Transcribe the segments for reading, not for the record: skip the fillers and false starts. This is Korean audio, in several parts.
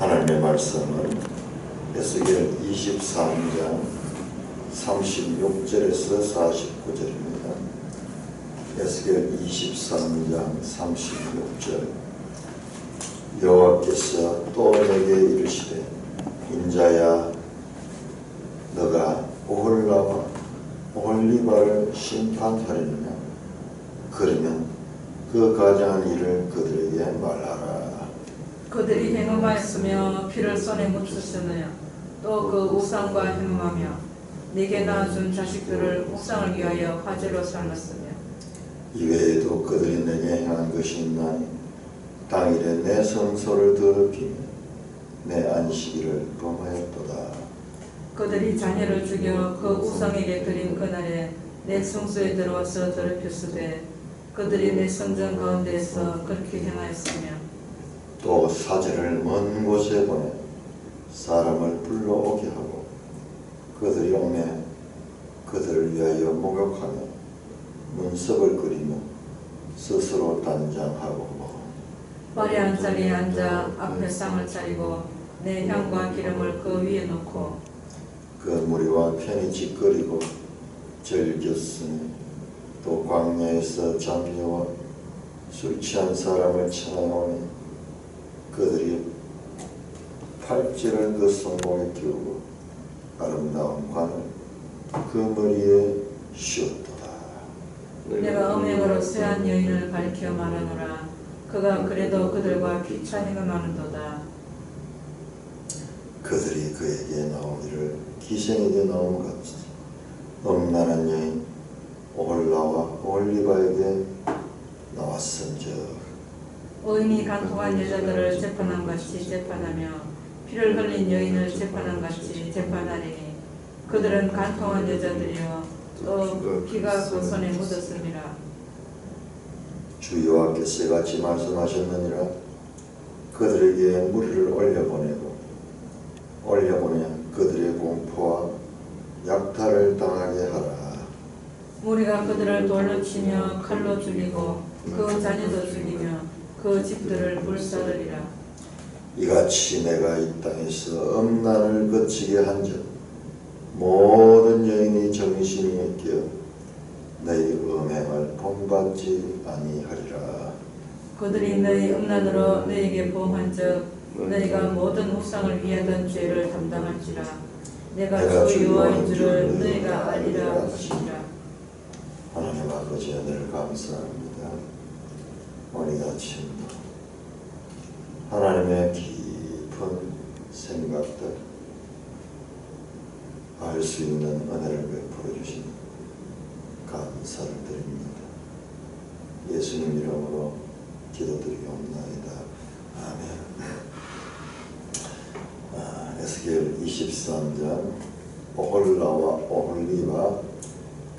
하나님의 말씀은 에스겔 23장 36절에서 49절입니다. 에스겔 23장 36절. 여호와께서 또 내게 이르시되 인자야 너가 오홀라와 오홀리바를 심판하려느냐? 그러면 그 가장한 일을 그들에게 말하라. 그들이 행음하였으며 피를 손에 묻혔으며 또 그 우상과 행음하며 네게 낳아준 자식들을 우상을 위하여 화제로 삼았으며 이외에도 그들이 내게 행한 것이 있나니 당일에 내 성소를 더럽히며 내 안식일을 범하였도다. 그들이 자녀를 죽여 그 우상에게 드린 그날에 내 성소에 들어와서 더럽혔으되 그들이 내 성전 가운데에서 그렇게 행하였으며 또 사제를 먼 곳에 보내 사람을 불러오게 하고 그들이 오매 그들을 위하여 목욕하며 문석을 그리며 스스로 단장하고 화려한 자리에 앉아 앞에 상을 차리고 내 향과 기름을 그 위에 놓고 그 무리와 편히 짓거리고 즐겼으니 또 광야에서 잠겨와 술 취한 사람을 찾아오니 그들이 팔찌를 그 손목에 끼우고 아름다운 관을 그 머리에 씌웠도다. 내가 음행으로 쇠한 여인을 가리켜 말하노라. 그가 그래도 그들과 피차 행음하는도다. 그들이 그에게 나오기를 기생에게 나온 같이 음란한 여인 오홀라와 오홀리바에게 나왔은즉 의인이 간통한 여자들을 재판한 같이 재판하며 피를 흘린 여인을 재판한 같이 재판하리니 그들은 간통한 여자들이요 또 피가 그 손에 묻었음이라. 주 여호와께서 같이 말씀하셨느니라. 그들에게 무리를 올려보내 그들의 공포와 약탈을 당하게 하라. 무리가 그들을 돌로 치며 칼로 죽이고 그 자녀도 죽이며 그 집들을 불사르리라. 이같이 내가 이 땅에서 음란을 거치게 한즉 모든 여인이 정신이 깨어 너희 음행을 본받지 아니하리라. 그들이 너희 음란으로 너희에게 보험한즉 너희가 모든 우상을 위하던 죄를 담당할지라. 내가 주 여호와인 줄을 너희가 알리라 하시니라. 하나님 아버지 늘 감사합니다. 오늘 아침 하나님의 깊은 생각들 알 수 있는 은혜를 베풀어 주신 감사를 드립니다. 예수님 이름으로 기도드리옵나이다. 아멘. 에스겔 23장 오홀라와 오홀리바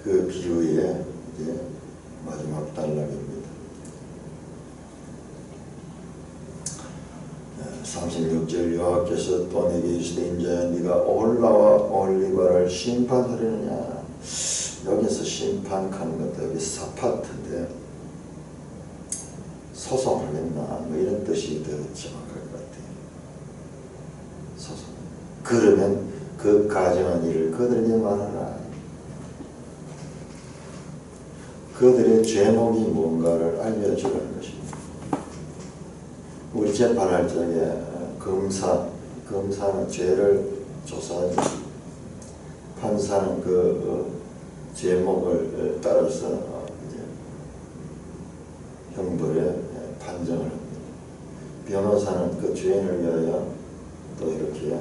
그 비유의 이제 마지막 단락입니다. 36절 여호와께서 또 내게 이르시되 인자야 네가 오홀라와 오홀리바를 심판하려느냐. 여기서 심판하는 것도 여기 사파트인데 소송하겠나 뭐 이런 뜻이 더 정확할 것 같아요. 소송. 그러면 그 가정한 일을 그들에게 말하라. 그들의 죄목이 뭔가를 알려주라는 것입니다. 우리 재판할 적에 검사는 죄를 조사하지, 판사는 그 죄목을 따라서 이제 형벌에 판정을 합니다. 변호사는 그 죄인을 위하여 또 이렇게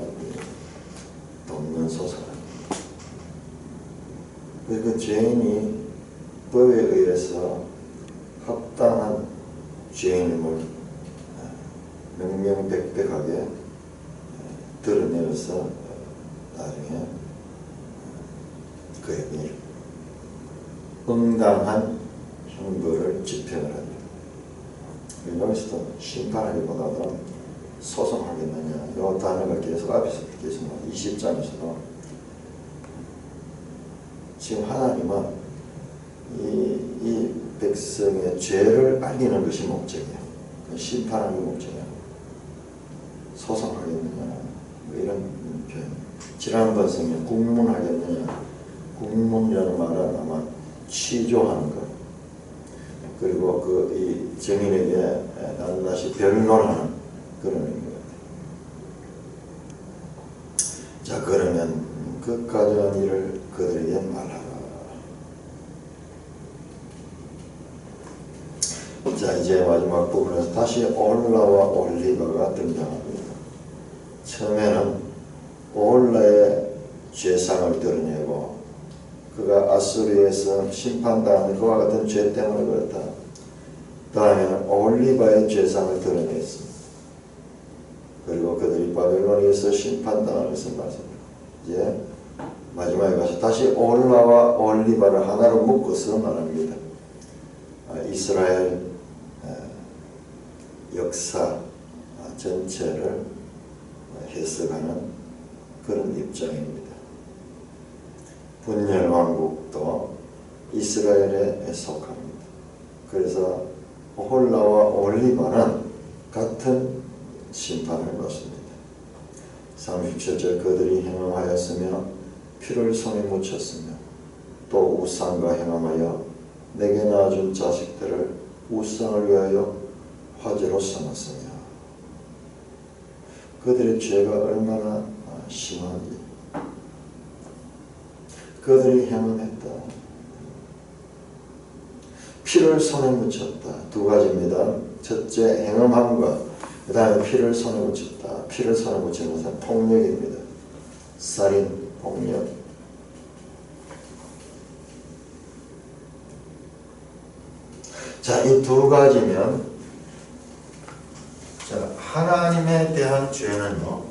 돕는 소송을 합니다. 그 죄인이 법에 의해서 합당한 죄인임을 명명백백하게 드러내어서 나중에 그에게 응당한 형벌을 집행을 합니다. 여기서도 심판하기보다도 소송하겠느냐 이 단어가 계속 앞에서 계속 20장에서도 지금 하나님은 이 백성의 죄를 알리는 것이 목적이에요. 심판하는 게 목적이에요. 소송하겠느냐 뭐 이런 표현. 지난번 성경 국문하겠느냐. 국문이라는 말은 아마 취조하는 것. 그리고 그 이 증인에게 낱낱이 변론하는 그런 의미 같아요. 자, 그러면 그 가져간 일을 그들에게 말하라. 자, 이제 마지막 부분에서 다시 올라와 올리바가 등장합니다. 처음에는 올라의 죄상을 드러내고 그가 아수르에서 심판당하는 그와 같은 죄 때문에 그렇다. 다음에는 올리바의 죄상을 드러냈습니다. 그리고 그들이 바벨론에서 심판당하는 것을 말씀합니다. 이제 마지막에 가서 다시 올라와 올리바를 하나로 묶어서 말합니다. 이스라엘 역사 전체를 해석하는 그런 입장입니다. 분열왕국도 이스라엘에 속합니다. 그래서 오홀라와 올리바는 같은 심판을 받습니다. 37절 그들이 행함하였으며 피를 손에 묻혔으며 또 우상과 행함하여 내게 낳아준 자식들을 우상을 위하여 화제로 삼았으며 그들의 죄가 얼마나 심한지 그들이 행함했다. 피를 손에 묻혔다. 두 가지입니다. 첫째 행음함과 그 다음에 피를 손에 묻혔다. 피를 손에 묻히는 것은 폭력입니다. 살인, 폭력. 자, 이 두 가지면 자, 하나님에 대한 죄는요.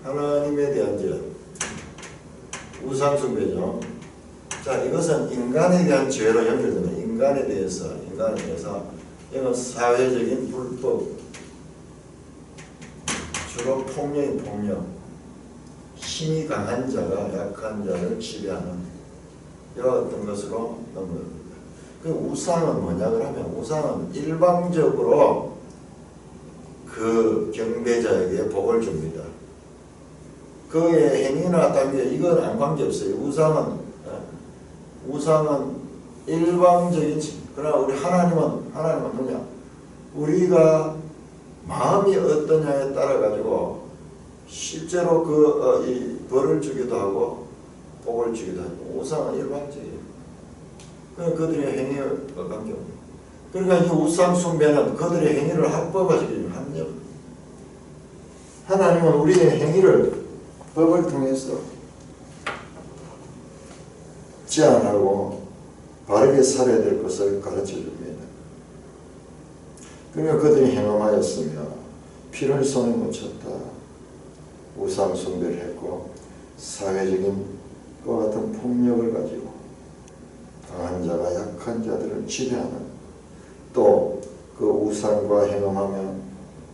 하나님에 대한 죄 우상숭배죠. 자, 이것은 인간에 대한 죄로 연결되는 인간에 대해서 이건 사회적인 불법, 주로 폭력인 폭력, 힘이 강한 자가 약한 자를 지배하는 이와 같은 것으로 넘어갑니다. 그 우상은 뭐냐 그러면 우상은 일방적으로 그 경배자에게 복을 줍니다. 그의 행위나 단계 이건 안 관계없어요. 우상은 일방적인, 그러나 우리 하나님은 뭐냐? 우리가 마음이 어떠냐에 따라 가지고 실제로 이 벌을 주기도 하고 복을 주기도 하고 우상은 일방적이에요. 그들의 행위와 관계없습니다. 그러니까 이 우상 숭배는 그들의 행위를 합법화시키는 합력. 하나님은 우리의 행위를 법을 통해서 제한하고 바르게 살아야 될 것을 가르쳐 줍니다. 그러면 그들이 행함하였으며 피를 손에 묻혔다. 우상 숭배를 했고 사회적인 그와 같은 폭력을 가지고 강한 자가 약한 자들을 지배하는 또 그 우상과 행함하며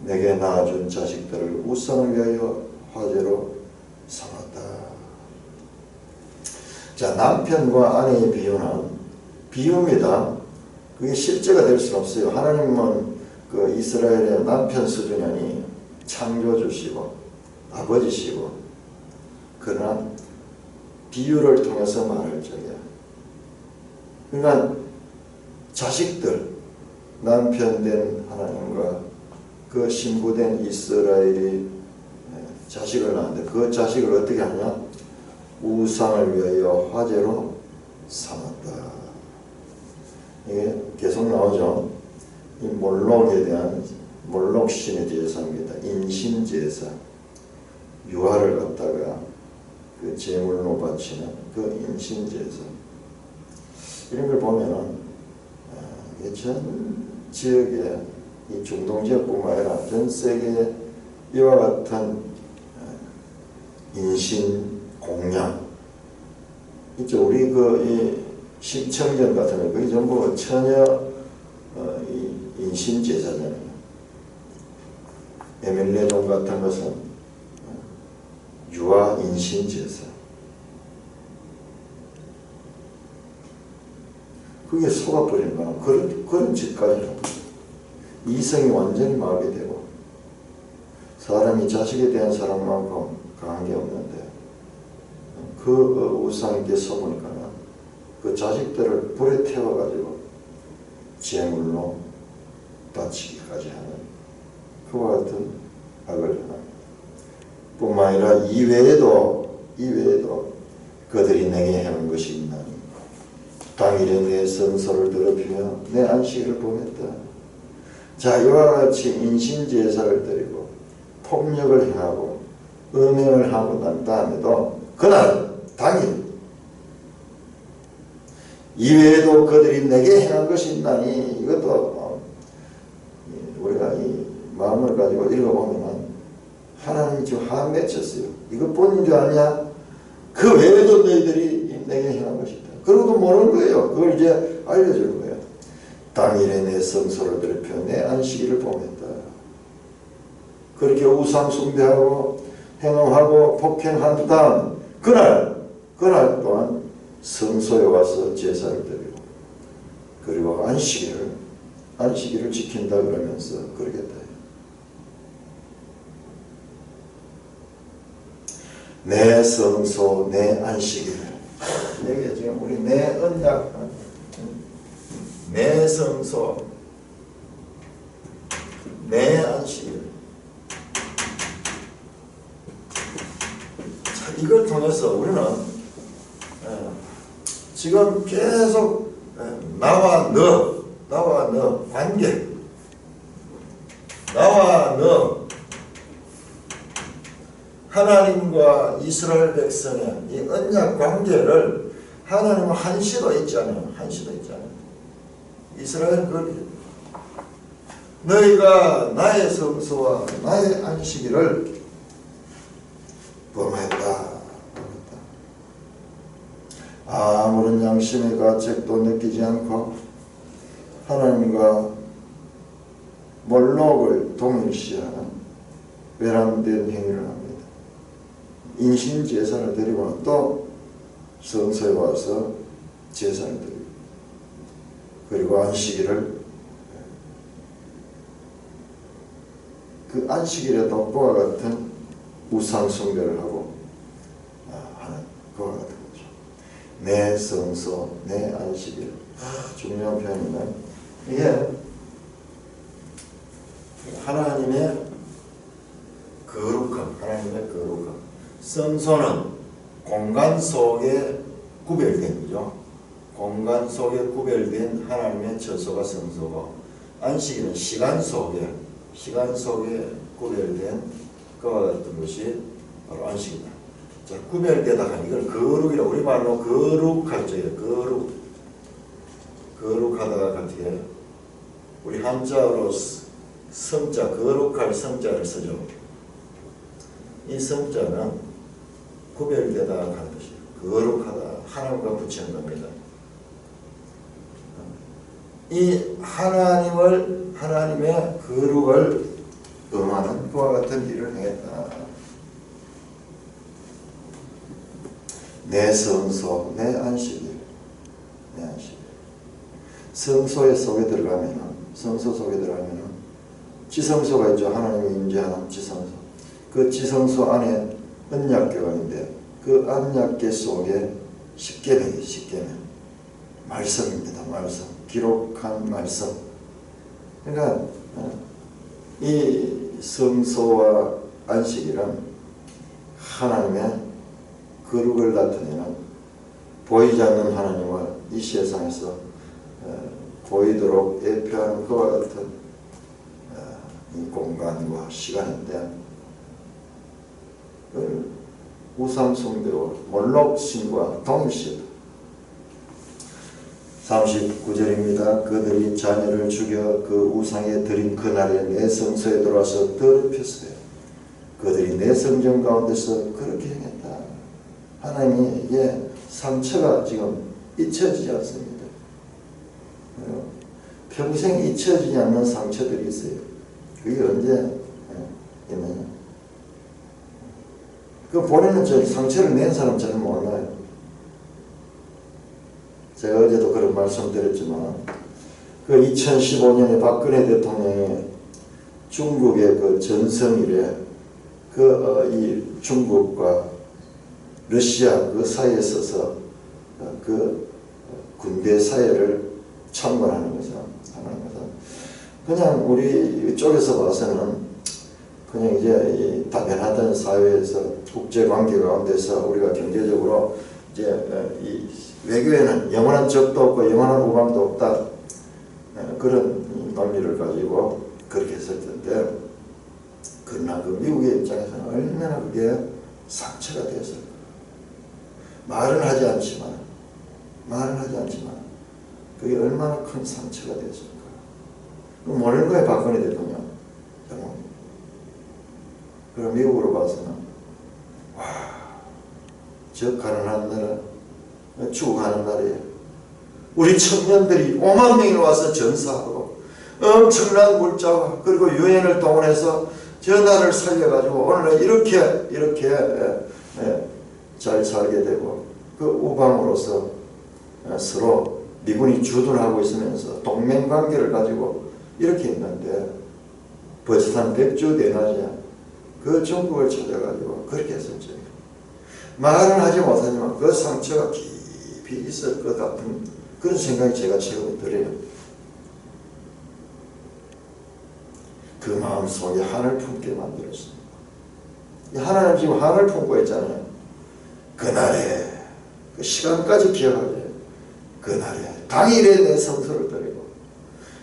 내게 낳아준 자식들을 우상을 위하여 화제로 삼았다. 자, 남편과 아내의 비유는 비유입니다. 그게 실제가 될 수는 없어요. 하나님은 그 이스라엘의 남편 수준이 아니 창조주시고 아버지시고 그러나 비유를 통해서 말할 적이야. 그러니까 자식들, 남편 된 하나님과 그 신부된 이스라엘이 자식을 낳았는데 그 자식을 어떻게 하냐? 우상을 위하여 화제로 삼았다. 이게 계속 나오죠. 이 몰록에 대한 몰록신의 제사입니다. 인신제사. 유아를 갖다가 그 제물로 바치는 그 인신제사. 이런 걸 보면은 전 지역에 이 중동 지역뿐만 아니라 전 세계에 이와 같은 인신 공양 있죠. 우리 이 심청전 같은 거 그게 전부 처녀 인신 제사잖아요. 에밀레돈 같은 것은 유아 인신 제사. 그게 속아버리는 거야. 그런 짓까지 합니다. 이성이 완전히 마비되고 사람이 자식에 대한 사랑만큼 강한 게 없는데 그 우상에게 속으니까는 그 자식들을 불에 태워가지고 제물로 바치기까지 하는 그와 같은 악을 행합니다. 뿐만 아니라 이외에도 그들이 내게 행한 것이 있나니 당일에 내 성소를 더럽히며 내 안식일을 범했다. 자, 이와 같이 인신제사를 드리고 폭력을 행하고 음행을 하고 난 다음에도 그날 당일 이외에도 그들이 내게 행한 것이 있나니 이것도 우리가 이 마음을 가지고 읽어보면 하나님이 지금 화 맺혔어요. 이거 본인 줄 아냐? 그 외에도 너희들이 내게 행한 것이 있다. 그러고도 모르는 거예요. 그걸 이제 알려주는 거예요. 당일에 내 성소를 더럽혀 내 안식일을 범했다. 그렇게 우상 숭배하고 행음하고 폭행한 다음 그날 또한 성소에 와서 제사를 드리고 그리고 안식일을 지킨다 그러면서 그러겠다. 내 성소 내 안식일 여기 지금 우리 내 언약 내 성소 내 안식일 자, 이걸 통해서 우리는 지금 계속 나와 너 관계 나와 너 하나님과 이스라엘 백성의 이 언약 관계를 하나님은 한시도 있지 않아요. 이스라엘은 그걸 너희가 나의 성소와 나의 안식일을 범했다. 아무런 양심의 가책도 느끼지 않고 하나님과 몰록을 동일시하는 외람된 행위를 합니다. 인신제사를 드리고는 또 성소에 와서 제사를 드리고 그리고 안식일을 그 안식일에도 그와 같은 우상 숭배를 하고 하는 그와 같은 거죠. 내 성소, 내 안식일. 중요한 표현이면 이게 하나님의 거룩함. 성소는 공간 속에 구별된 거죠. 공간 속에 구별된 하나님의 처소가 성소고 안식일은 시간 속에 구별된 그와 같은 것이 바로 안식이다. 자, 구별되다 하니 이걸 거룩이라고 우리말로 거룩하죠. 거룩하다가 같게 우리 한자어로 성자 거룩할 성자를 쓰죠. 이 성자는 구별되다 하는 것이에요. 거룩하다 하나님과 붙이는 겁니다. 이 하나님의 거룩을 범하는 그와 같은 일을 행했다. 내 성소, 내 안식일. 성소 속에 들어가면은 지성소가 있죠. 하나님이 임재하는 지성소. 그 지성소 안에 언약궤관인데 그 언약궤 속에 십계명이 말씀입니다. 기록한 말씀. 그러니까 이 성소와 안식일은 하나님의 거룩을 나타내는 보이지 않는 하나님을 이 세상에서 보이도록 예표하는 그와 같은 이 공간과 시간인데 우상 숭배와 몰록 신과 동시에 39절입니다. 그들이 자녀를 죽여 그 우상에 드린 그날에 내 성소에 들어와서 더럽혔어요. 그들이 내 성전 가운데서 그렇게 행했다. 하나님이 상처가 지금 잊혀지지 않습니다. 평생 잊혀지지 않는 상처들이 있어요. 그게 언제 있느냐? 그 본인은 저 상처를 낸 사람 잘 몰라요. 제가 어제도 그런 말씀 드렸지만 그 2015년에 박근혜 대통령이 중국의 그 전성일에 이 중국과 러시아 그 사이에 서서 그 군대 사회를 참관하는 거죠. 그냥 우리 쪽에서 봐서는 그냥 이제 이 다변화된 사회에서 국제 관계 가운데서 우리가 경제적으로 이제 이 외교에는 영원한 적도 없고 영원한 우방도 없다, 그런 논리를 가지고 그렇게 했을 텐데, 그러나 그 미국의 입장에서는 얼마나 그게 상처가 되었을까. 말은 하지 않지만 그게 얼마나 큰 상처가 되었을까. 모르는 거예요, 박근혜 대통령. 그럼 미국으로 봐서는 와, 저 가난한 나라 죽어가는 나라에 우리 청년들이 5만 명이 와서 전사하고 엄청난 물자와 그리고 유엔을 동원해서 저 나라를 살려가지고 오늘은 이렇게 잘 살게 되고, 그 우방으로서 서로 미군이 주둔하고 있으면서 동맹관계를 가지고 이렇게 있는데, 버젓한 백주 대낮이야 그 중국을 찾아가지고 그렇게 했었죠. 말은 하지 못하지만 그 상처가 깊이 있을 것 같은 그런 생각이 제가 최근에 들어요. 그 마음속에 한을 품게 만들었습니다. 하나님 지금 한을 품고 있잖아요. 그날에 그 시간까지 기억하래요. 그날에 당일에 내 성소를 드리고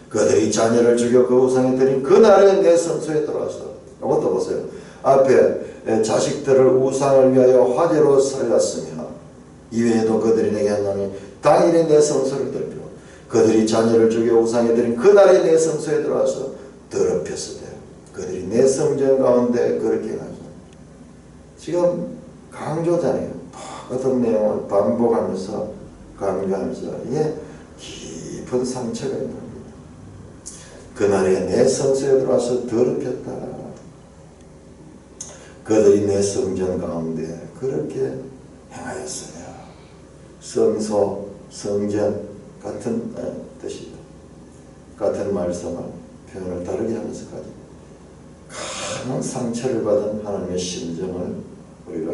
그들이 자녀를 죽여 그 우상에 드린 그날에 내 성소에 들어와서, 이것도 보세요. 앞에 자식들을 우상을 위하여 화제로 살렸으며 이외에도 그들이 내게 하노니 당일에 내 성소를 드리고 그들이 자녀를 죽여 우상에 드린 그날에 내 성소에 들어와서 더럽혔으되 그들이 내 성전 가운데 그렇게 하죠. 지금 강조잖아요. 똑같은 내용을 반복하면서 강조하면서 이게 깊은 상처가 있는 겁니다. 그날에 내 성소에 들어와서 더럽혔다. 그들이 내 성전 가운데 그렇게 행하였으며, 성소, 성전 같은 뜻이다. 같은 말씀을 표현을 다르게 하면서까지 큰 상처를 받은 하나님의 심정을 우리가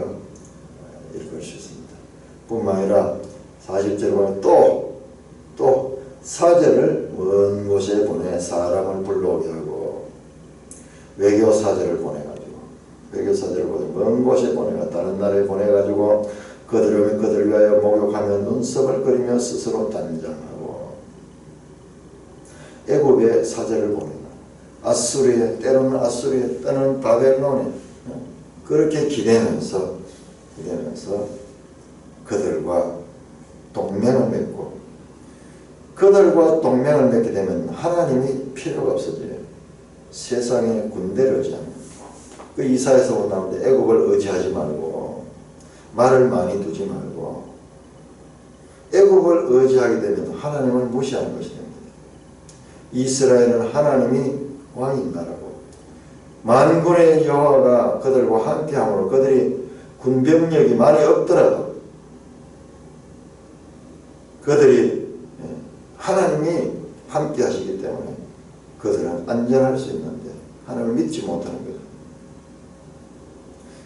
읽을 수 있습니다. 뿐만 아니라 40절에 보면 또 사제를 먼 곳에 보내 사람을 불러오게 하고, 외교사제를 보내가지고 먼 곳에 보내가 다른 나라에 보내가지고 그들을 위하여 목욕하며 눈썹을 그리며 스스로 단장하고, 애굽에 사제를 보내가 아수리에, 때로는 아수리에, 때로는 바벨론에 그렇게 기대면서 그들과 동맹을 맺고, 그들과 동맹을 맺게 되면 하나님이 필요가 없어져요. 세상에 군대를 의지하는, 그 이사에서 나오는데 애굽을 의지하지 말고, 말을 많이 두지 말고, 애굽을 의지하게 되면 하나님을 무시하는 것이 됩니다. 이스라엘은 하나님이 왕인 나라고, 만군의 여호와가 그들과 함께함으로 그들이 군병력이 많이 없더라도 그들이 하나님이 함께 하시기 때문에 그들은 안전할 수 있는데 하나님을 믿지 못하는 거죠.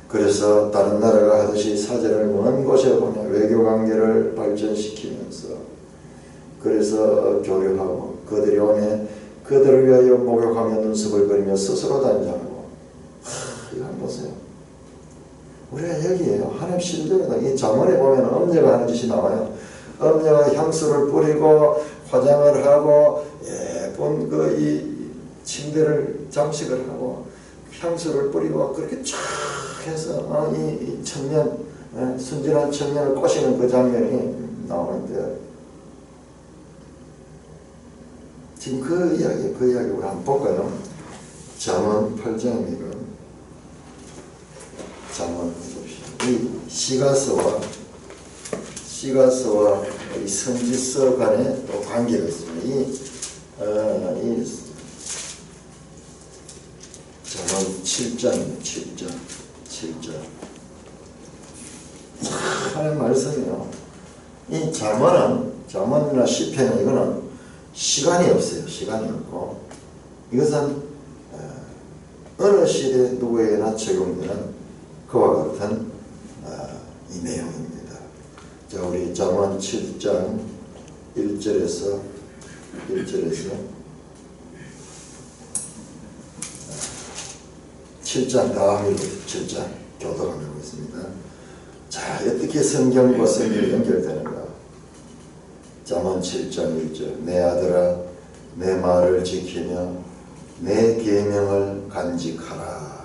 그래서 다른 나라가 하듯이 사제를 먼 곳에 보내 외교관계를 발전시키면서, 그래서 교류하고 그들이 오면 그들을 위하여 목욕하며 눈썹을 그리며 스스로 단장하고. 이거 한번 보세요. 우리가 여기에요. 하나님 신들이다. 이 잠언에 보면 엄녀가 하는 짓이 나와요. 엄녀가 향수를 뿌리고 화장을 하고 예쁜 이 침대를 장식을 하고 향수를 뿌리고 그렇게 쫙 해서 이 청년, 순진한 청년을 꼬시는 그 장면이 나오는데, 지금 그 이야기 우리 한번 볼까요? 잠언 8장입니다. 잠언 봅시다. 이 시가서와 이 선지서 간에 또 관계가 있습니다. 이 잠언 7장입니다. 7장. 하는 말씀이요. 이 잠언이나 시편은 이거는 시간이 없어요. 시간이 없고, 이것은 어느 시대 누구에게나 적용되는 그와 같은 이 내용입니다. 자, 우리 잠언 7장 1절에서 7장 다음으로 7장 교도가 되고 있습니다. 자, 어떻게 성경과 성경이 연결되는가? 잠언 7장 1절 내 아들아 내 말을 지키며 내 계명을 간직하라.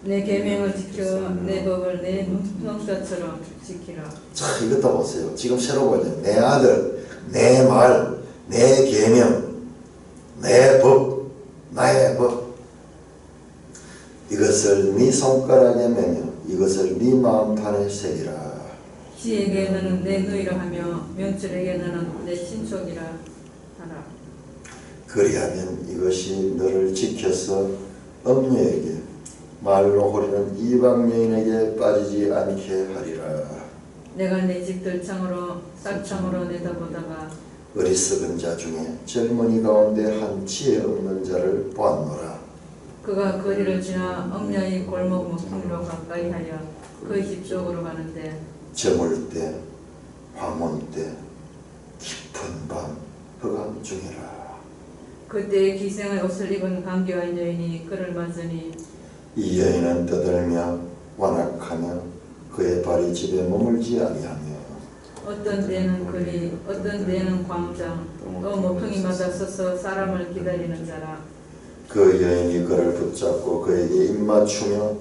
내 계명을 지켜 내 법을 내 눈동자처럼 지키라. 자, 이것도 보세요. 지금 새로 보죠. 내 아들, 내 말, 내 계명, 내 법, 나의 법. 이것을 네 손가락에 매며 이것을 네 마음판에 새기라. 지에게 너는 내 누이라 하며 명철에게 너는 내 친족이라 하라. 그리하면 이것이 너를 지켜서 엄녀에게 말로 호리는 이방 여인에게 빠지지 않게 하리라. 내가 내 집 들창으로 싹창으로 내다보다가 어리석은 자 중에 젊은이 가운데 한 지혜 없는 자를 보았노라. 그가 거리를 지나 엄녀의 골목 모퉁이로 가까이 하여 그 집 쪽으로 가는데 저물 때 황혼 때 깊은 밤 허감 중이라. 그때 기생의 옷을 입은 감기한 여인이 그를 맞으니 이 여인은 떠들며 완악하며 그의 발이 집에 머물지 아니하며 어떤 때는 거리 어떤 때는 광장 또 모퉁이마다 서서 사람을 기다리는 자라. 그 여인이 그를 붙잡고 그에게 입맞추며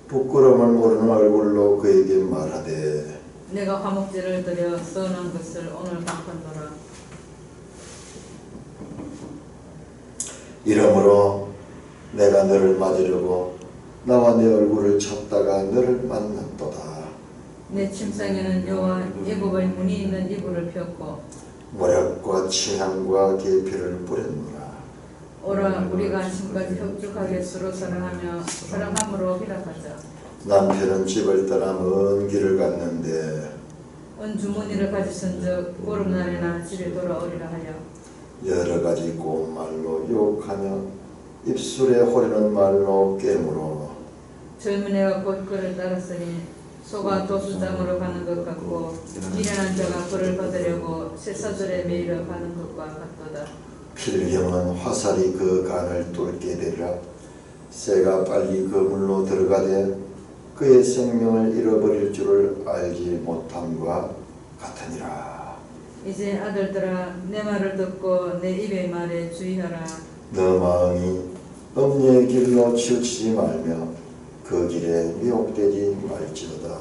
부끄러움을 모르는 얼굴로 그에게 말하되 내가 화목제를 드려 선한 것을 오늘 갚았노라. 이러므로 내가 너를 맞으려고 나와 내 얼굴을 찾다가 너를 만났도다. 내 침상에는 여호와 애굽의 문이 있는 이불을 폈고 모략과 침향과 계피를 뿌렸노라. 오라 우리가 지금까지 혁죽하게 서로 사랑하며 사랑함으로 희락하자. 남편은 집을 떠나 먼 길을 갔는데 온 주머니를 가지선즉 보름날에나 집에 돌아오리라 하여 여러 가지 고운 말로 욕하며 입술에 호리는 말로 깨물어 젊은 애가 곧 그를 따랐으니 소가 도수장으로 가는 것 같고 미련한 자가 그를 받으려고 쇠사슬에 매이러 가는 것과 같도다. 필경은 화살이 그 간을 뚫게 되리라. 새가 빨리 그 물로 들어가되 그의 생명을 잃어버릴 줄을 알지 못함과 같으니라. 이제 아들들아 내 말을 듣고 내 입의 말에 주의하라. 너 마음이 엄녀의 길로 치우치지 말며 그 길에 미혹되지 말지어다.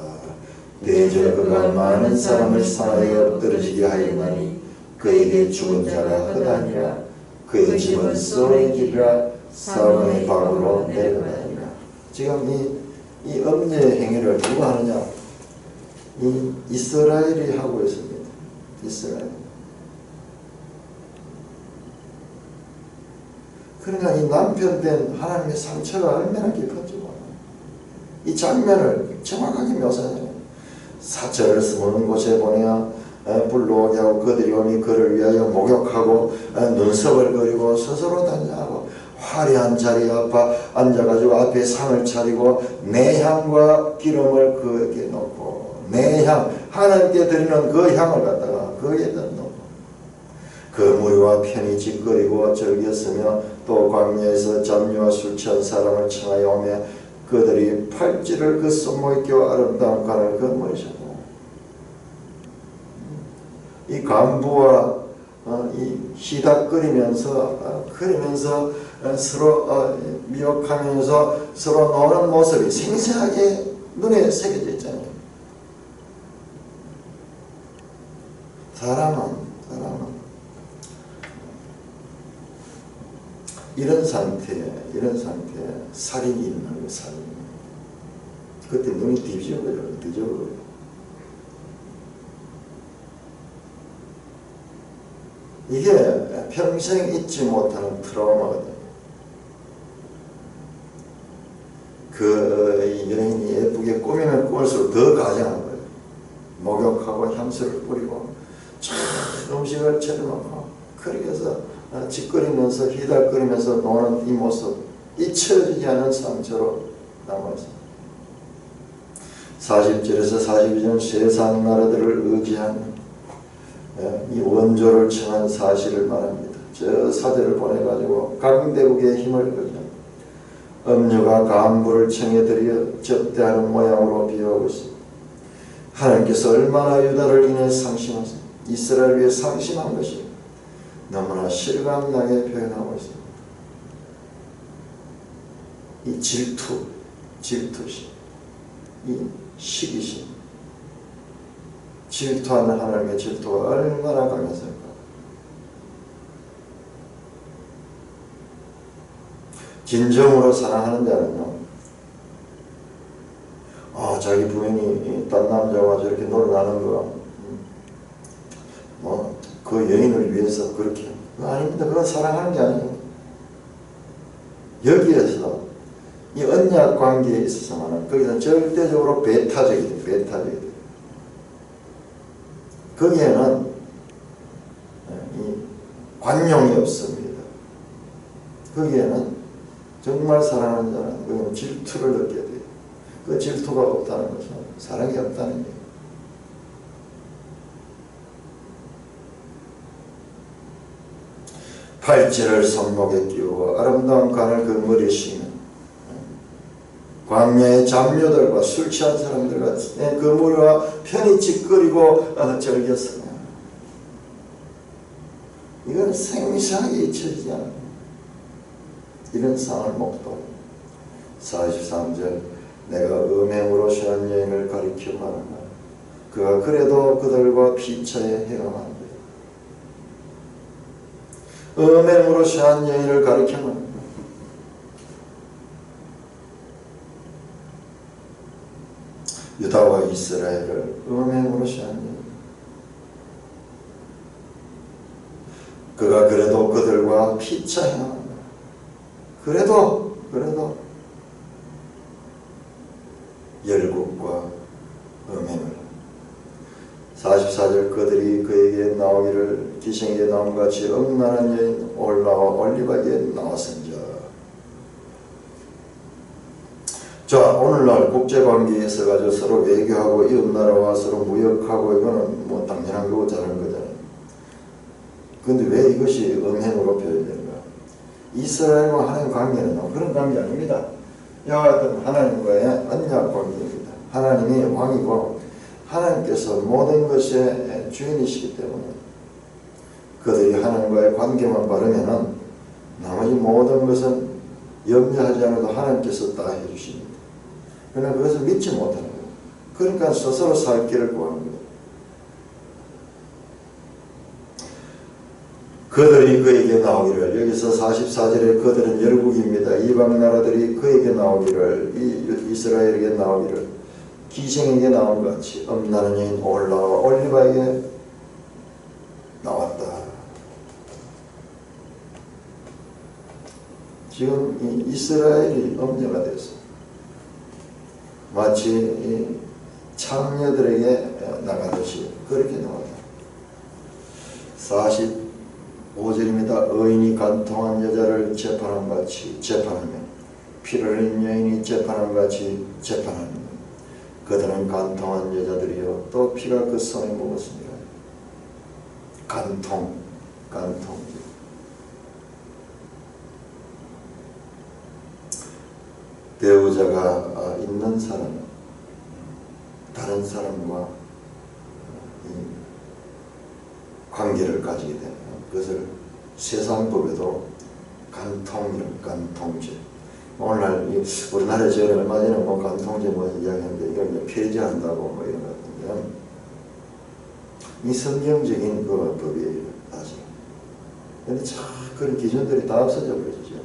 대저 그가 많은 사람을 상하여 엎드러지게 하였나니 그에게 죽은 자가 허다니라. 그의 집은 쏘의 길이라 사원의 방으로 내려가니라. 지금 이 엄녀의 행위를 누가 하느냐? 이 이스라엘이 하고 있습니다. 이스라엘. 그러니까 이 남편 된 하나님의 상처가 얼마나 깊은지 몰라요. 이 장면을 정확하게 묘사해요. 사절을 쓰는 곳에 보내야 불러오게 하고 그들이 오니 그를 위하여 목욕하고 눈썹을 그리고 스스로 단장하고 화려한 자리에 앉아가지고 앞에 상을 차리고 내향과 기름을 그에게 놓고 내향 하나님께 드리는 그 향을 갖다가 그에다 놓고 그 무리와 편히 짓거리고 즐겼으며 또 광야에서 잡류와 술 취한 사람을 청하여 오며 그들이 팔찌를 그 손목에 끼워 아름다운 관을 그 머리에 셨고 이 간부와 이 희닥거리면서 서로 미혹하면서 서로 노는 모습이 생생하게 눈에 새겨져 있잖아요. 사람은 이런 상태에 살인이 일어나는 거예요. 살인. 그때 눈이 뒤집어져요. 이게 평생 잊지 못하는 트라우마거든요. 그 여인이 예쁘게 꾸미면 꾸밀수록 더 가장한 거예요. 목욕하고 향수를 뿌리고 음식을 차려놓고 그렇게 해서 짓거리면서 희달거리면서 노는 이 모습 잊혀지지 않은 상처로 남아있습니다. 40절에서 42절 세상 나라들을 의지하는 이 원조를 청한 사실을 말합니다. 저 사제를 보내가지고 강대국의 힘을 의지합니다. 음료가 간부를 청해드려 접대하는 모양으로 비유하고 있습니다. 하나님께서 얼마나 유다를 인해 상심하세요. 이스라엘을 위해 상심한 것이 너무나 실감나게 표현하고 있습니다. 이 질투심, 이 시기심, 질투하는 하나님의 질투가 얼마나 강했을까. 진정으로 사랑하는 자는요, 자기 부인이 딴 남자와 저렇게 놀아나는 거, 그 여인을 위해서 그렇게, 그거 아닙니다. 그건 사랑하는 게 아니에요. 여기에서 이 언약 관계에 있어서는 거기서 절대적으로 배타적이 돼요. 거기에는 이 관용이 없습니다. 거기에는 정말 사랑하는 자는 거기는 질투를 느껴야 돼요. 그 질투가 없다는 것은 사랑이 없다는 얘기예요. 팔찌를 손목에 끼우고 아름다운 간을 그 머리에 씌우는 광야의 잡녀들과 술 취한 사람들 같이 그 머리와 편히 찌끄리고 즐겼으며 이건 생생하게 잊혀지지 않아요. 이런 상을 목도 43절 내가 음행으로 취한 여인을 가리켜 말하나 그가 그래도 그들과 피차에 헤어만 음행으로 취한 여인을 가리켜 말하나 유다와 이스라엘을 음행으로 취한 여인 그가 그래도 그들과 피차 행한다. 그래도 열국과 음행을 44절 그들이 그에게 나오기를 기생에게 나옴같이 음란한 여인 올라와 올리바기에 나왔은즉 자 오늘날 국제관계에 있어가지고 서로 외교하고 이웃나라와 서로 무역하고 이거는 뭐 당연한 거고 잘하는 거잖아요. 근데 왜 이것이 음행으로 표현되는가? 이스라엘과 하나님 관계는 그런 관계 아닙니다. 이와 같은 하나님과의 언약 관계입니다. 하나님이 왕이고 하나님께서 모든 것의 주인이시기 때문에 그들이 하나님과의 관계만 바르면은 나머지 모든 것은 염려하지 않아도 하나님께서 다 해주십니다. 그러나 그것을 믿지 못하는 거예요. 그러니까 스스로 살 길을 구하는 거예요. 그들이 그에게 나오기를 여기서 44절에 그들은 열국입니다. 이방 나라들이 그에게 나오기를 이스라엘에게 나오기를 기생에게 나온 같이 음란한 여인 올라와 올리바에게 나왔다. 지금 이 이스라엘이 음녀가 됐어. 마치 이 창녀들에게 나가듯이 그렇게 나왔다. 45절입니다. 의인이 간통한 여자를 재판한 같이 재판하며 피를 흘린 여인이 재판한 같이 재판하는 그들은 간통한 여자들이요 또 피가 그 손에 묻었습니다. 간통 배우자가 있는 사람은 다른 사람과 관계를 가지게 되면 그것을 세상법에도 간통죄. 오늘날 우리나라에 제가 얼마 전에 간통죄 이야기하는데 이걸 이제 폐지한다고 이런 것 같은데 이 성경적인 그 법이에요 사실. 근데 참 그런 기준들이 다 없어져 버리죠.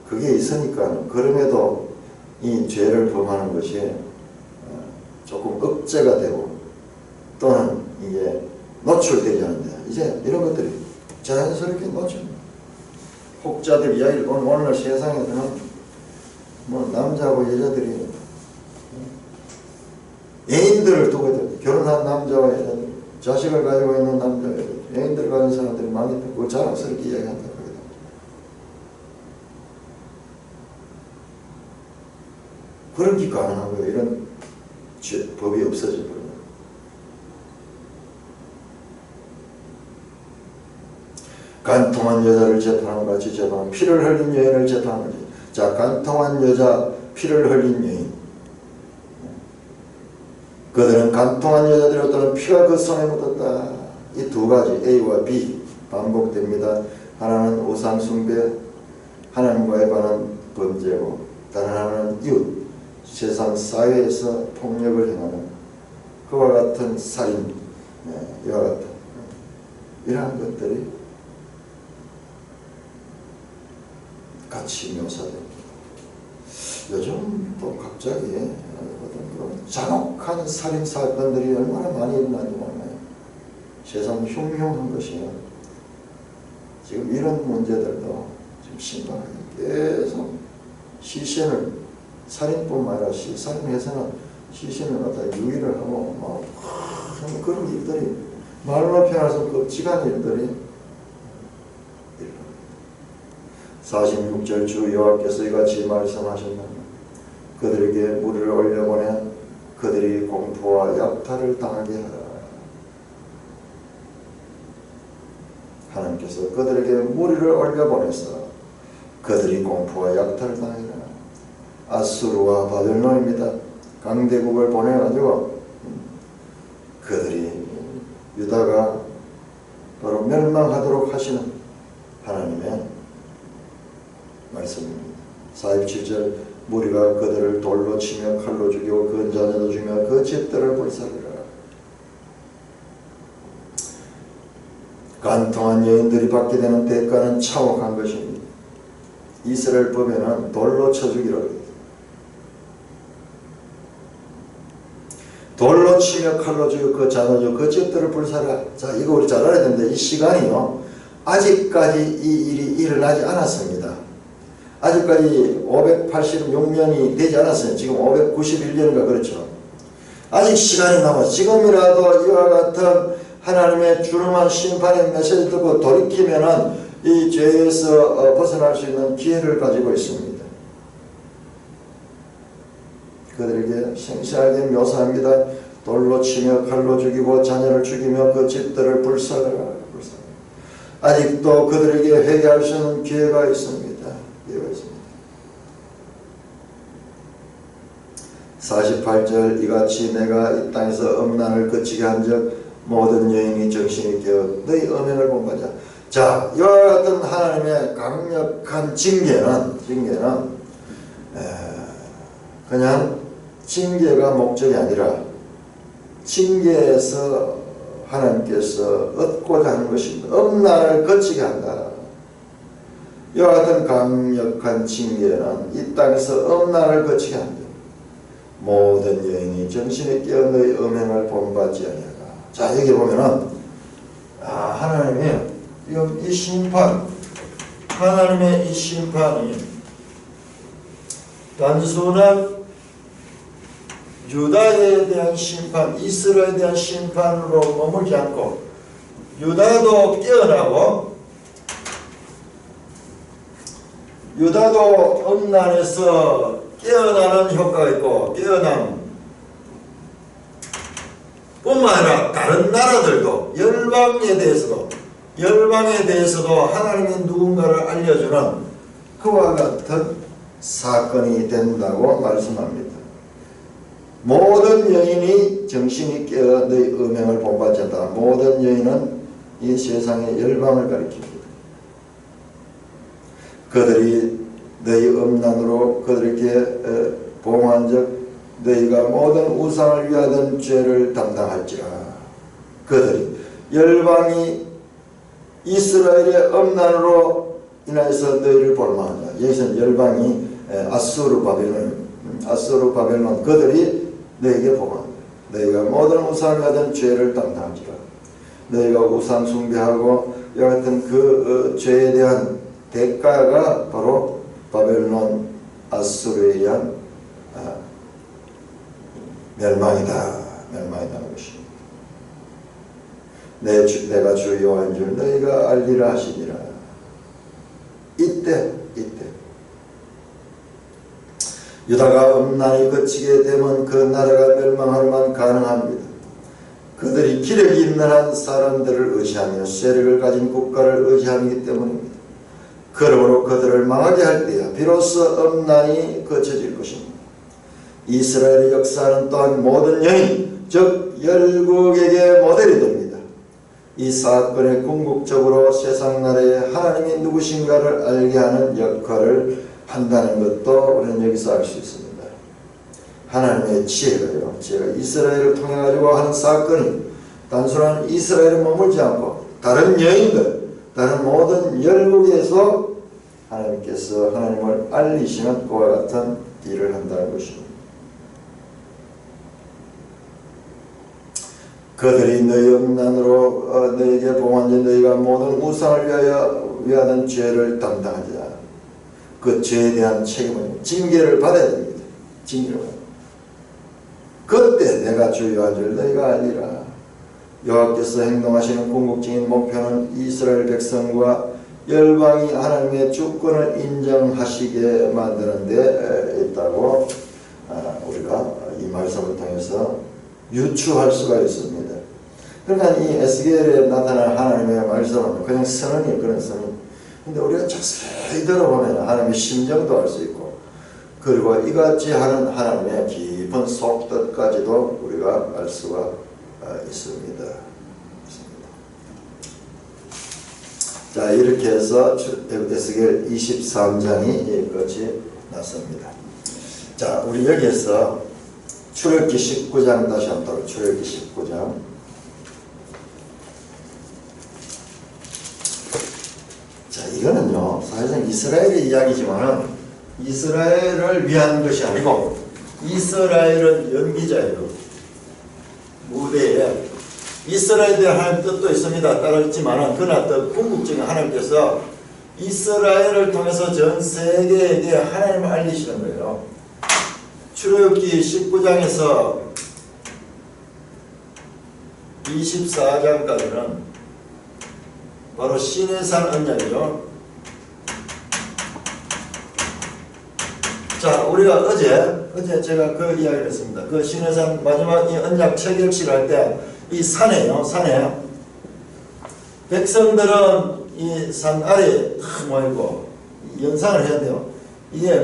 그게 있으니까 그럼에도 이 죄를 범하는 것이 조금 억제가 되고 또는 이게 노출되지 않는데 이제 이런 것들이 자연스럽게 노출됩니다. 혹자들 이야기를 보면 오늘 세상에서는 뭐 남자하고 여자들이 애인들을 두고 결혼한 남자와 여자들 자식을 가지고 있는 남자 애인들 가진 사람들이 많이 있고 자랑스럽게 이야기한다. 그런 게 가능한 거예요. 이런 법이 없어져 버려요. 간통한 여자를 재판한 같이 재판하면 피를 흘린 여인을 재판한 거지. 자, 간통한 여자, 피를 흘린 여인. 그들은 간통한 여자들이 어떤 피가 그 손에 묻었다. 이 두 가지 A와 B 반복됩니다. 하나는 우상숭배, 하나님과의 관한 범죄고, 다른 하나는 이웃, 세상 사회에서 폭력을 행하는 그와 같은 살인, 이와 같은 이러한 것들이 같이 묘사됩니다. 요즘 또 갑자기 어떤 그런 잔혹한 살인 사건들이 얼마나 많이 일어나는지 몰라요. 세상 흉흉한 것이에요. 지금 이런 문제들도 지금 심각하게 계속 시신을, 살인뿐만 아니라 살인해서는 시신을 갖다 유기를 하고 막 그런 일들이 말로 표현할 수 없는 끔찍한 일들이 46절 주 여호와께서 이같이 말씀하셨느니라. 그들에게 무리를 올려보내 그들이 공포와 약탈을 당하게 하라. 하나님께서 그들에게 무리를 올려보내서 그들이 공포와 약탈을 당하게 하라. 아수르와 바벨론입니다. 강대국을 보내가지고 그들이 유다가 바로 멸망하도록 하시는 하나님의 말씀입니다. 47절 무리가 그들을 돌로 치며 칼로 죽이고 그 자녀도 죽이며 그 집들을 불살르라. 간통한 여인들이 받게 되는 대가는 참혹한 것입니다. 이스라엘 법에는 돌로 쳐 죽이라고 합니다. 돌로 치며 칼로 죽이고 그 자녀도 죽이고 그 집들을 불살르라. 자, 이거 우리 잘 알아야 되는데 이 시간이요, 아직까지 이 일이 일어나지 않았습니다. 아직까지 586년이 되지 않았어요. 지금 591년인가 그렇죠. 아직 시간이 남았어요. 지금이라도 이와 같은 하나님의 주름한 심판의 메시지 듣고 돌이키면은 이 죄에서 벗어날 수 있는 기회를 가지고 있습니다. 그들에게 생생하게 묘사합니다. 돌로 치며 칼로 죽이고 자녀를 죽이며 그 집들을 불살라라. 아직도 그들에게 회개할 수 있는 기회가 있습니다. 48절 이같이 내가 이 땅에서 음란을 그치게 한즉 모든 여인이 정신이 깨어 너희 음행을 본받자. 자, 이와 같은 하나님의 강력한 징계는 그냥 징계가 목적이 아니라 징계에서 하나님께서 얻고자 하는 것입니다. 음란을 거치게 한다. 이와 같은 강력한 징계는 이 땅에서 음란을 거치게 한다. 모든 여인이 정신이 깨어 너희 음행을 본받지 아니하라. 자, 여기 보면은 하나님이 이 심판, 하나님의 이 심판이 단순한 유다에 대한 심판, 이스라엘에 대한 심판으로 머물지 않고 유다도 깨어나고 유다도 음란에서 깨어나는 효과가 있고 깨어남 뿐만 아니라 다른 나라들도 열방에 대해서도 하나님이 누군가를 알려주는 그와 같은 사건이 된다고 말씀합니다. 모든 여인이 정신이 깨어 너희 음행을 본받지 않다. 모든 여인은 이 세상의 열방을 가리킵니다. 그들이 너희 음란으로 그들에게 봉한적 너희가 모든 우상을 위하던 죄를 담당할지라. 그들이 열방이 이스라엘의 음란으로 인해서 너희를 볼만하다. 여기서는 열방이 아수르 바벨론 그들이 너희에게 봉한다. 너희가 모든 우상을 위하던 죄를 담당할지라. 너희가 우상 숭배하고 이와 같은 그 죄에 대한 대가가 바로 바벨론 아수르에 의한 멸망이다 것입니다. 내가 주 여호와인 줄 너희가 알리라 하시니라. 이때 유다가 음란히 거치게 되면 그 나라가 멸망할만 가능합니다. 그들이 기력이 있는 한 사람들을 의지하며 세력을 가진 국가를 의지하기 때문입니다. 그러므로 그들을 망하게 할 때야 비로소 음란이 거쳐질 것입니다. 이스라엘의 역사는 또한 모든 여인, 즉 열국에게 모델이 됩니다. 이 사건에 궁극적으로 세상 나라에 하나님이 누구신가를 알게 하는 역할을 한다는 것도 우리는 여기서 알 수 있습니다. 하나님의 지혜가 이스라엘을 통해 가지고 하는 사건이 단순한 이스라엘에 머물지 않고 다른 여인들, 다른 모든 열국에서 하나님께서 하나님을 알리시는 그와 같은 일을 한다는 것입니다. 그들이 너희 음란으로 너희에게 봉한 너희가 모든 우상을 위하던 죄를 담당하지 않아. 그 죄에 대한 책임은 징계를 받아야 됩니다. 징계를 받아야 됩니다. 그때 내가 주여한 줄 너희가 알리라. 여호와께서 행동하시는 궁극적인 목표는 이스라엘 백성과 열방이 하나님의 주권을 인정하시게 만드는 데 있다고 우리가 이 말씀을 통해서 유추할 수가 있습니다. 그러니까 이 에스겔에 나타난 하나님의 말씀은 그냥 선언이에요. 그런 선언. 근데 우리가 자세히 들어보면 하나님의 심정도 알 수 있고, 그리고 이같이 하는 하나님의 깊은 속뜻까지도 우리가 알 수가 있습니다. 자, 이렇게 해서 에스겔 23장이 끝이 났습니다. 자, 우리 여기에서 출애굽기 19장 다시 한번 출애굽기 19장. 자, 이거는요 사실상 이스라엘의 이야기지만은 이스라엘을 위한 것이 아니고 이스라엘은 연기자예요. 무대에 이스라엘에 대한 하나님 뜻도 있습니다. 따르지만은 그러나 더 궁극적인 하나님께서 이스라엘을 통해서 전 세계에게 하나님을 알리시는 거예요. 출애굽기 19장에서 24장까지는 바로 시내산 언약이죠. 자, 우리가 어제 제가 그 이야기를 했습니다. 그 시내산 마지막 이 언약 체결식을 할 때 이 산에요, 산에 백성들은 이 산 아래에 탁 모이고 연상을 해야 돼요. 이게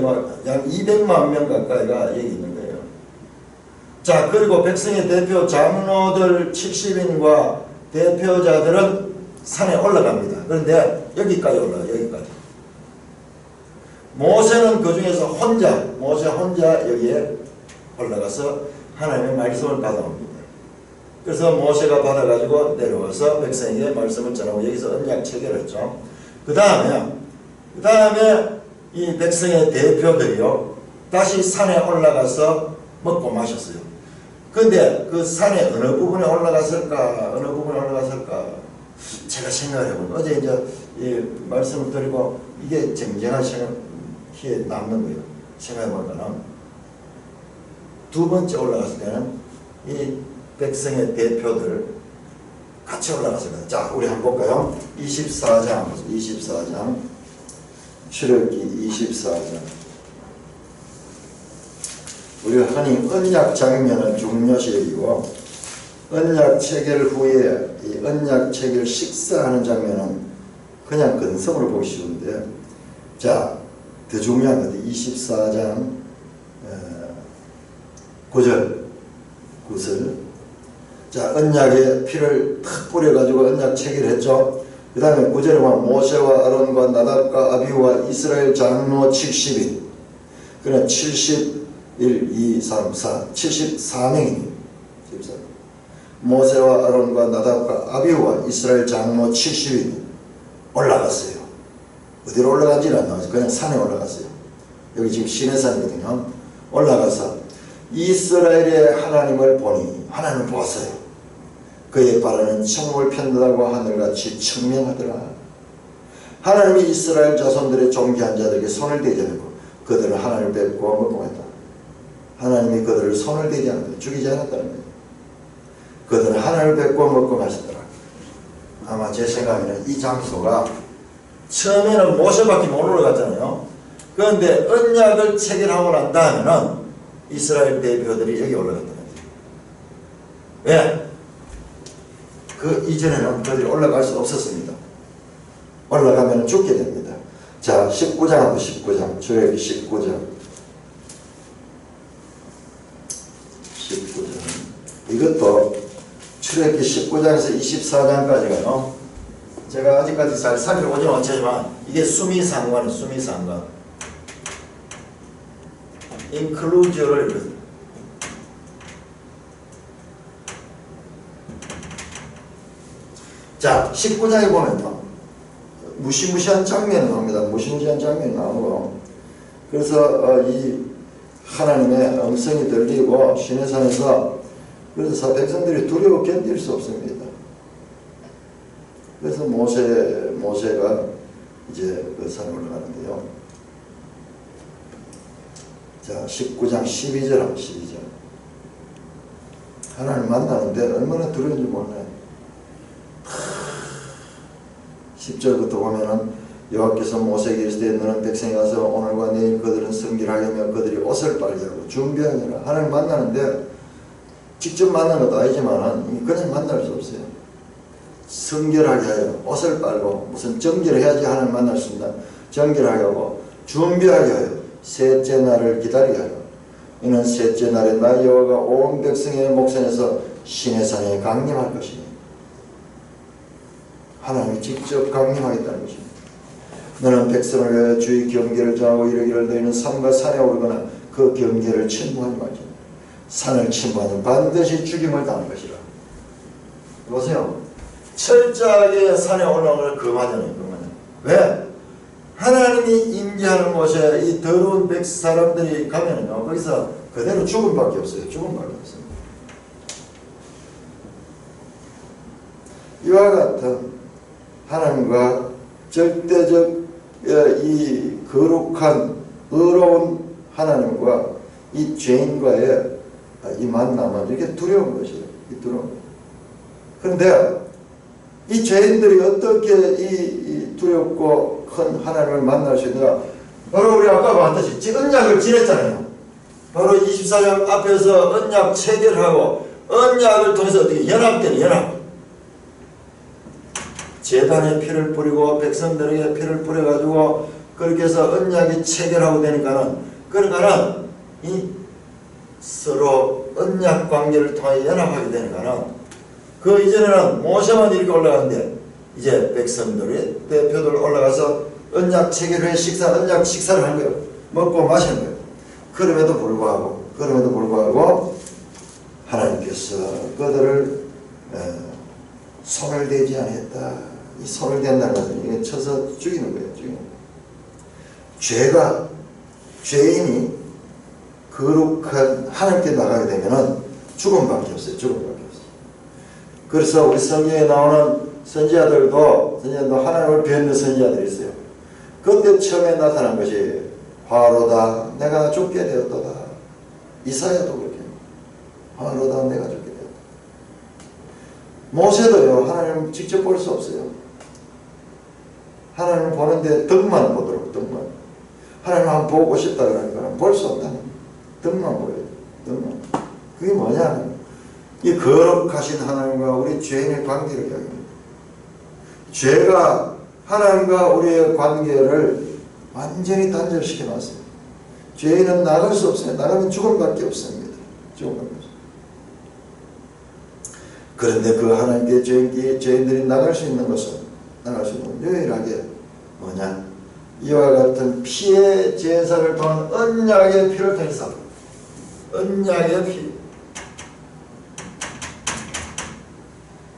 약 200만 명 가까이가 여기 있는 거예요. 자, 그리고 백성의 대표 장로들 70인과 대표자들은 산에 올라갑니다. 그런데 여기까지 올라가요. 여기까지. 모세는 그 중에서 모세 혼자 여기에 올라가서 하나님의 말씀을 받아옵니다. 그래서 모세가 받아가지고 내려와서 백성에게 말씀을 전하고 여기서 언약 체결했죠. 그 다음에 이 백성의 대표들이요 다시 산에 올라가서 먹고 마셨어요. 근데 그 산에 어느 부분에 올라갔을까? 제가 생각을 해보면 어제 이제 이 말씀을 드리고 이게 쟁쟁한 생각이 남는 거예요. 생각해보면 두 번째 올라갔을 때는 이 백성의 대표들 같이 올라갔습니다. 자, 우리 한번 볼까요? 24장 출애굽기 24장. 우리가 흔히 언약 장면은 중요시 여기고 언약 체결 후에 이 언약 체결 식사하는 장면은 그냥 근성으로 보기 쉬운데, 자, 더 중요한 것도 24장 9절. 자, 언약에 피를 탁 뿌려가지고 언약 체결했죠. 그 다음에 9절에 보면 모세와 아론과 나답과 아비후와 이스라엘 장로 70인. 그러나 71, 2, 3, 4, 74명입니다. 모세와 아론과 나답과 아비후와 이스라엘 장로 70인 올라갔어요. 어디로 올라가지는 않나요? 그냥 산에 올라갔어요. 여기 지금 시내산이거든요. 올라가서 이스라엘의 하나님을 보니 하나님을 보았어요. 그의 발에는 천국을 편들하고 하늘같이 청명하더라. 하나님이 이스라엘 자손들의 존귀한 자들에게 손을 대지 않고 그들은 하나님을 뵙고 먹고 했다. 하나님이 그들을 손을 대지 않고 죽이지 않았다는 거예요. 그들은 하나님을 뵙고 먹고 마시더라. 아마 제 생각에는 이 장소가 처음에는 모세밖에 못 올라갔잖아요. 그런데 언약을 체결하고 난 다음에는 이스라엘 대표들이 여기 올라갔다는 거죠. 왜? 그 이전에는 그들이 올라갈 수 없었습니다. 올라가면 죽게 됩니다. 자, 19장 하고 19장, 출애굽기 19장. 19장. 이것도 출애굽기 19장에서 24장까지가요. 제가 아직까지 잘 살펴보지는 못하지만 이게 수미상관이에요. 수미상관. 인클루저를 읽었어요. 자, 19장에 보면요. 무시무시한 장면이 나옵니다. 무시무시한 장면이 나오고, 그래서 이 하나님의 음성이 들리고 시내산에서, 그래서 백성들이 두려워 견딜 수 없습니다. 그래서 모세가 이제 그 산에 올라가는데요. 자, 19장 12절 하고 12절. 하나님 만나는데 얼마나 두려운지 몰라요. 10절부터 보면은 여호와께서 모세에게 이르시되 너는 백성이 가서 오늘과 내일 그들은 성결하게 하며 그들이 옷을 빨게 하고 준비하니라. 하나님 만나는데 직접 만나는 것도 아니지만 그냥 만날 수 없어요. 성결하게 하여 옷을 빨고 무슨 정결을 해야지 하나님 만날 수 있다. 정결하게 하고 준비하게 하여 셋째 날을 기다리게 하여 이는 셋째 날에 나 여호와가 온 백성의 목전에서 시내산에 강림할 것이니 하나님이 직접 강림하겠다는 것입니다. 너는 백성을 위하여 주의 경계를 정하고 이르기를 너희는 산과 산에 오르거나 그 경계를 침범하지 말지니 산을 침범하면 반드시 죽임을 당할 것이라. 보세요. 철저하게 산에 올라오는 걸 금하잖아요. 왜? 하나님이 임재하는 곳에 이 더러운 사람들이 가면은요, 거기서 그대로 죽음밖에 없어요. 죽음밖에 없습니다. 이와 같은 하나님과 절대적 이 거룩한 의로운 하나님과 이 죄인과의 이 만남은 이렇게 두려운 것이에요. 이 두려운. 그런데 이 죄인들이 어떻게 이 두렵고 큰 하나님을 만날 수 있는가? 바로 우리 아까 봤듯이 언약을 지냈잖아요. 바로 24장 앞에서 언약 체결하고 언약을 통해서 어떻게 연합되는 연합. 제단에 피를 뿌리고 백성들에게 피를 뿌려가지고 그렇게 해서 언약이 체결하고 되니까는 그러니까는 이 서로 언약 관계를 통해 연합하게 되니까는 그 이전에는 모세만 이렇게 올라갔는데 이제 백성들이 대표들 올라가서 언약 체결 후에 언약 식사를 한 거예요. 먹고 마시는 거예요. 그럼에도 불구하고 하나님께서 그들을 손을 대지 않았다. 이 손을 댄다는 것은 이게 쳐서 죽이는 거예요. 죽이는 거예요. 죄인이 거룩한 하나님께 나가게 되면은 죽음밖에 없어요. 죽음밖에 없어요. 그래서 우리 성경에 나오는 선지자들도 하나님을 뵙는 선지자들이 있어요. 그때 처음에 나타난 것이 화로다 내가 죽게 되었도다. 이사야도 그렇게 화로다 내가 죽게 되었다. 모세도요 하나님 직접 볼 수 없어요. 하나님을 보는데 덕만 보도록 덕만. 하나님 한번 보고 싶다 그러니까 볼 수 없다는 덕만 보여요. 덕만. 그게 뭐냐? 이 거룩하신 하나님과 우리 죄인의 관계를 이야기합니다. 죄가 하나님과 우리의 관계를 완전히 단절시켜 놨어요. 죄인은 나갈 수 없어요. 나가면 죽음밖에 없습니다. 죽음밖에 없어요. 그런데 그 하나님께 죄인들이 나갈 수 있는 것은 유일하게 뭐냐? 이와 같은 피의 제사를 통한 언약의 피를 통해서 언약의 피.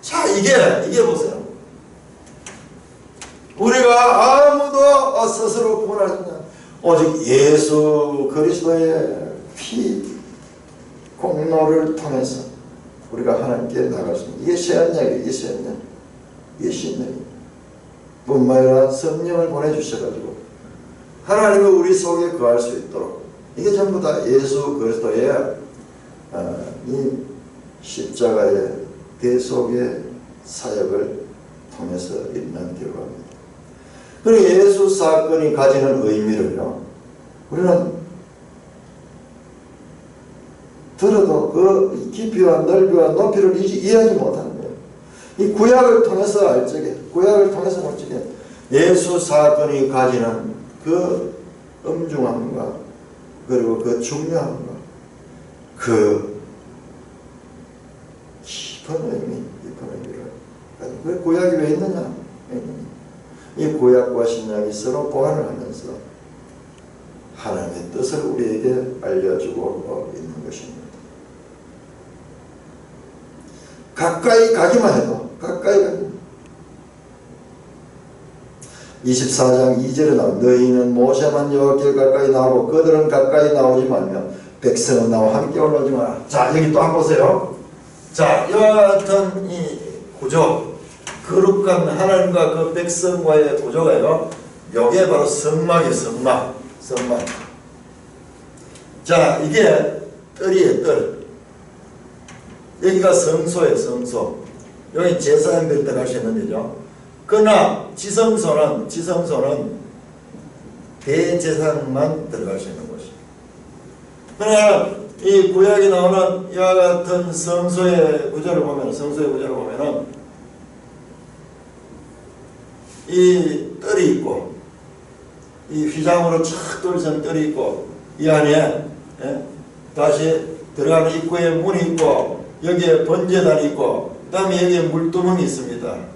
자, 이게 보세요. 우리가 아무도 스스로 구원할 수 없는 오직 예수 그리스도의 피 공로를 통해서 우리가 하나님께 나갈 수 있는 이게 새언약이에요. 이게 새언약. 이게 신약이에요. 뿐만 아니라 성령을 보내주셔가지고 하나님이 우리 속에 거할 수 있도록 이게 전부 다 예수 그리스도의 이 십자가의 대속의 사역을 통해서 일어난 결과입니다. 그리고 예수 사건이 가지는 의미를요, 우리는 들어도 그 깊이와 넓이와 높이를 이해하지 못하는 거예요. 이 구약을 통해서 알 적에, 구약을 통해서 볼 적에 예수 사건이 가지는 그 엄중함과 그리고 그 중요함과 그 깊은 의미를 가지고, 그 구약이 왜 있느냐? 이 구약과 신약이 서로 보완을 하면서 하나님의 뜻을 우리에게 알려주고 있는 것입니다. 가까이 가기만 해도, 가까이 가기만. 24장 2절에 나온 너희는 모세만 여호와께 가까이 나오고 그들은 가까이 나오지 말며 백성은 나와 함께 올라오지 마라. 자, 여기 또 한번 보세요. 자, 이와 같은 이 구조, 거룩한 하나님과 그 백성과의 구조가요, 요게 바로 성막이에요. 성막. 자, 이게 뜰이에요. 뜰. 여기가 성소예요. 성소. 여기 제사장들이 들어갈 수 있는 데죠. 그러나 지성소는 대제사장만 들어갈 수 있는 곳이에요. 그러나 이 구약에 나오는 이와 같은 성소의 구조를 보면, 이 뜰이 있고, 이 휘장으로 착 뚫은 뜰이 있고, 이 안에 다시 들어가는 입구에 문이 있고, 여기에 번제단이 있고, 그 다음에 여기에 물두멍이 있습니다.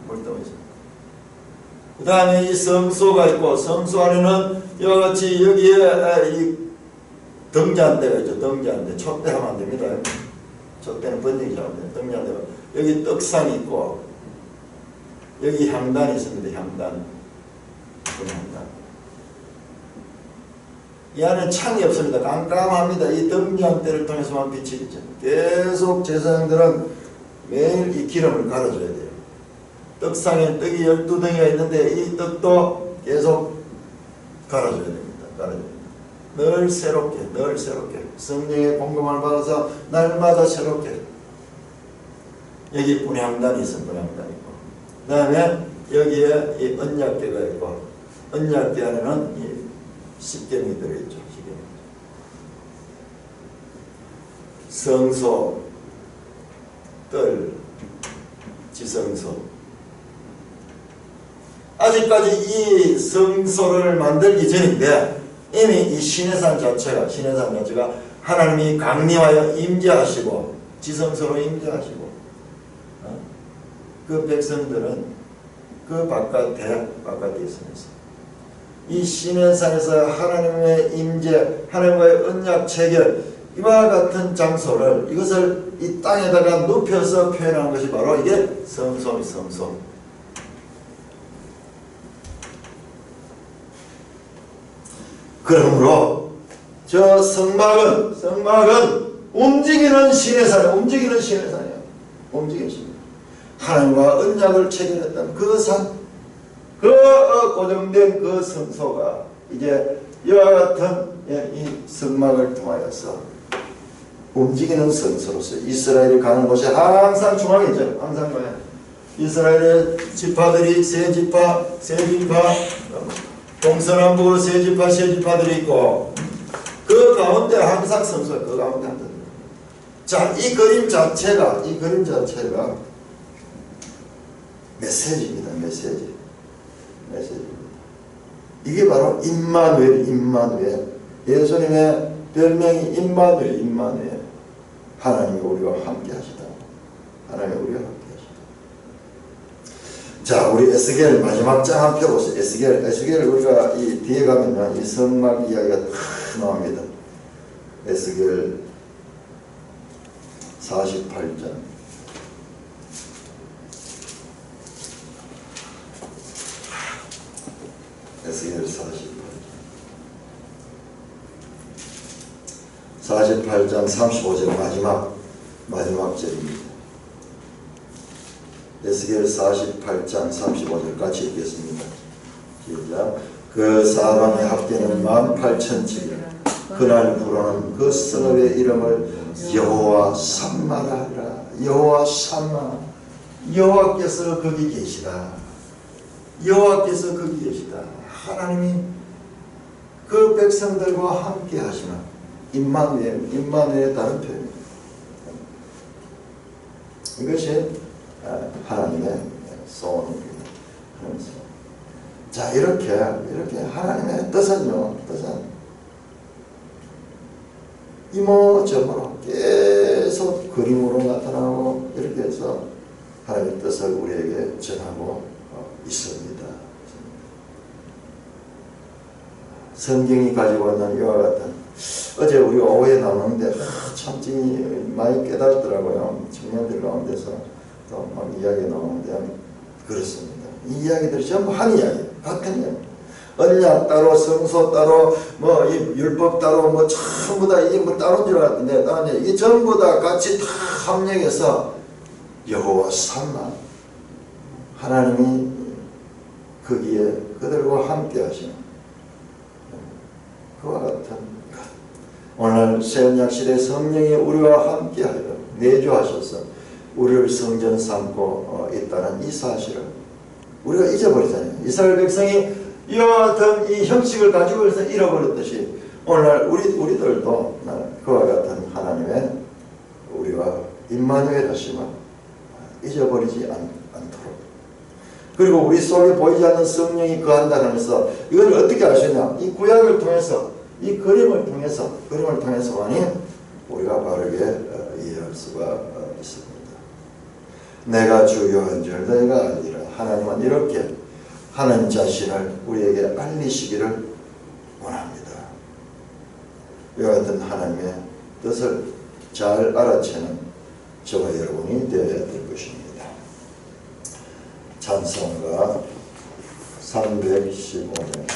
그 다음에 이 성소가 있고, 성소 안에는 이와 같이 여기에 이 등잔대가 있죠. 등잔대. 촛대하면 안 됩니다. 촛대는 번지기 잘합니다. 등잔대가. 여기 떡상이 있고, 여기 향단이 있습니다. 향단. 이 안에 창이 없습니다. 깜깜합니다. 이 등잔대를 통해서만 빛이 있죠. 계속 제사장들은 매일 이 기름을 갈아줘야 돼요. 떡상에 떡이 12덩이가 있는데 이 떡도 계속 갈아줘야 됩니다. 늘 새롭게 성령의 공급을 받아서 날마다 새롭게. 여기 분향단이 있어. 분향단이 있고, 그 다음에 여기에 이 언약궤가 있고, 언약궤 안에는 이 십계명이 들어있죠. 성소, 뜰, 지성소. 아직까지 이 성소를 만들기 전인데 이미 이 시내산 자체가 하나님이 강림하여 임재하시고 지성소로 임재하시고, 그 백성들은 그 바깥에 있으면서 이 시내산에서 하나님의 임재, 하나님과의 언약 체결, 이와 같은 장소를, 이것을 이 땅에다가 눕혀서 표현하는 것이 바로 이게 성소입니다. 성소. 그러므로 저 성막은 움직이는 시내산이에요. 움직이는 시내산이에요. 하나님과 언약을 체결했던 그 산, 그 고정된 그 성소가 이제 이와 같은 이 성막을 통하여서 움직이는 성소로서 이스라엘이 가는 곳이 항상 중앙에 있잖아요. 항상 가요. 이스라엘의 지파들이 세 지파, 동서남북으로 세 지파들이 있고, 그 가운데 항상 성소가 그 가운데 한다. 자, 이 그림 자체가 메시지입니다. 메시지. 이게 바로 임마누엘. 예수님의 별명이 임마누엘. 하나님이 우리와 함께 하시다. 자, 우리 에스겔 마지막 장 한 편 보세요. 에스겔 우리가 이 뒤에 가면 이 성막 이야기가 다 나옵니다. 에스겔 48장. 에스겔 48장 35절 마지막 절입니다. 에스겔 48장 35절 같이 읽겠습니다. 시작. 그 사람의 합계는 18,000척이라. 그날 부르는 그 성읍의 이름을 여호와 삼마라 하라. 여호와 삼마. 여호와께서 거기 계시다. 하나님이 그 백성들과 함께 하시는 임마누엘의 다른 표현입니다. 이것이 하나님의 소원입니다. 자, 이렇게 하나님의 뜻은요, 이모저모로 계속 그림으로 나타나고 이렇게 해서 하나님의 뜻을 우리에게 전하고 있습니다. 성경이 가지고 있는 이와 같은, 어제 우리 오후에 나오는데 참 많이 깨달았더라고요. 청년들 가운데서 또 막 이야기 나오는데 그렇습니다. 이 이야기들이 전부 한 이야기, 같은 이야기. 언약 따로, 성소 따로, 뭐 이 율법 따로, 뭐 전부 다 이게 뭐 따로인 줄 알았는데, 이 전부 다 같이 다 합력해서 여호와 삼마, 하나님이 거기에 그들과 함께 하시는 그와 같은 것. 오늘 새언약 시대 성령이 우리와 함께하여 내주하셔서 우리를 성전 삼고 있다는 이 사실을 우리가 잊어버리잖아요. 이스라엘 백성이 이와 같은 이 형식을 가지고 있어서 잃어버렸듯이 오늘날 우리들도 그와 같은 하나님의 우리와 임마누엘 하심을 잊어버리지 않도록, 그리고 우리 속에 보이지 않는 성령이 거한다는 것을 이걸 어떻게 아시냐? 이 구약을 통해서, 이 그림을 통해서만이 우리가 바르게 이해할 수가 있습니다. 내가 주여한 줄 너희가 알리라. 하나님은 이렇게 하나님 자신을 우리에게 알리시기를 원합니다. 이와 같은 하나님의 뜻을 잘 알아채는 저와 여러분이 되어야 될 것입니다. 찬송가 315년